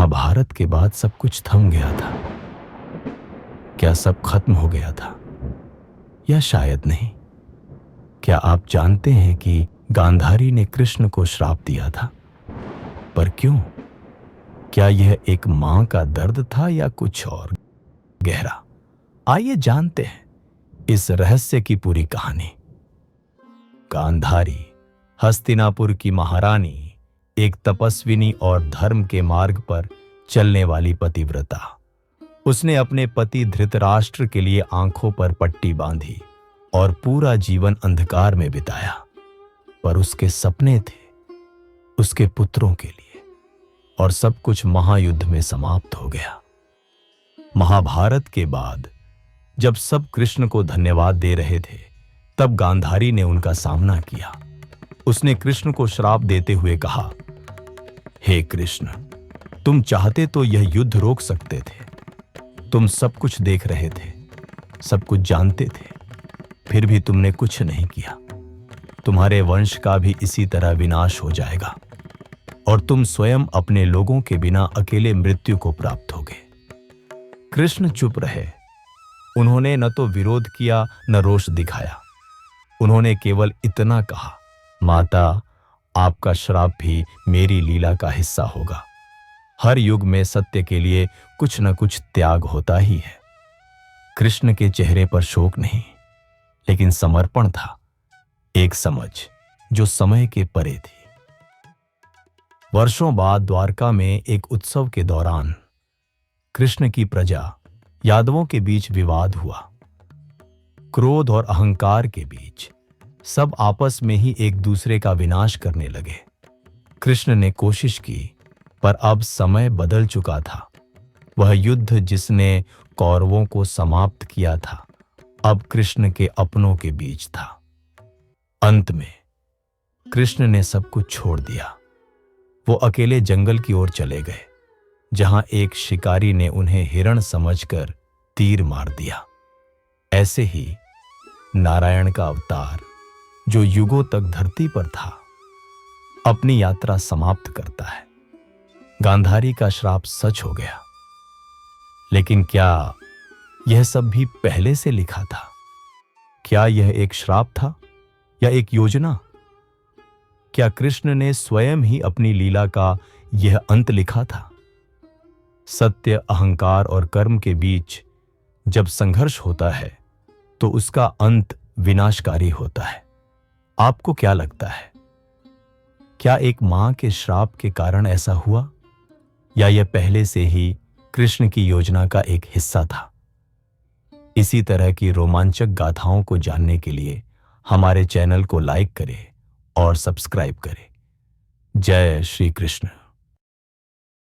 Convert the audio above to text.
महाभारत के बाद सब कुछ थम गया था। क्या सब खत्म हो गया था? या शायद नहीं। क्या आप जानते हैं कि गांधारी ने कृष्ण को श्राप दिया था? पर क्यों? क्या यह एक मां का दर्द था या कुछ और गहरा? आइए जानते हैं इस रहस्य की पूरी कहानी। गांधारी, हस्तिनापुर की महारानी, एक तपस्विनी और धर्म के मार्ग पर चलने वाली पतिव्रता। उसने अपने पति धृतराष्ट्र के लिए आंखों पर पट्टी बांधी और पूरा जीवन अंधकार में बिताया। पर उसके सपने थे उसके पुत्रों के लिए, और सब कुछ महायुद्ध में समाप्त हो गया। महाभारत के बाद जब सब कृष्ण को धन्यवाद दे रहे थे, तब गांधारी ने उनका सामना किया। उसने कृष्ण को श्राप देते हुए कहा, हे कृष्ण, तुम चाहते तो यह युद्ध रोक सकते थे। तुम सब कुछ देख रहे थे, सब कुछ जानते थे, फिर भी तुमने कुछ नहीं किया। तुम्हारे वंश का भी इसी तरह विनाश हो जाएगा और तुम स्वयं अपने लोगों के बिना अकेले मृत्यु को प्राप्त होगे। कृष्ण चुप रहे। उन्होंने न तो विरोध किया न रोष दिखाया। उन्होंने केवल इतना कहा, माता, आपका श्राप भी मेरी लीला का हिस्सा होगा। हर युग में सत्य के लिए कुछ न कुछ त्याग होता ही है। कृष्ण के चेहरे पर शोक नहीं, लेकिन समर्पण था, एक समझ जो समय के परे थी। वर्षों बाद द्वारका में एक उत्सव के दौरान कृष्ण की प्रजा यादवों के बीच विवाद हुआ। क्रोध और अहंकार के बीच सब आपस में ही एक दूसरे का विनाश करने लगे। कृष्ण ने कोशिश की, पर अब समय बदल चुका था। वह युद्ध जिसने कौरवों को समाप्त किया था, अब कृष्ण के अपनों के बीच था। अंत में कृष्ण ने सब कुछ छोड़ दिया। वो अकेले जंगल की ओर चले गए, जहां एक शिकारी ने उन्हें हिरण समझकर तीर मार दिया। ऐसे ही नारायण का अवतार, जो युगों तक धरती पर था, अपनी यात्रा समाप्त करता है। गांधारी का श्राप सच हो गया। लेकिन क्या यह सब भी पहले से लिखा था? क्या यह एक श्राप था या एक योजना? क्या कृष्ण ने स्वयं ही अपनी लीला का यह अंत लिखा था? सत्य, अहंकार और कर्म के बीच जब संघर्ष होता है, तो उसका अंत विनाशकारी होता है। आपको क्या लगता है? क्या एक मां के श्राप के कारण ऐसा हुआ, या यह पहले से ही कृष्ण की योजना का एक हिस्सा था? इसी तरह की रोमांचक गाथाओं को जानने के लिए हमारे चैनल को लाइक करें और सब्सक्राइब करें। जय श्री कृष्ण।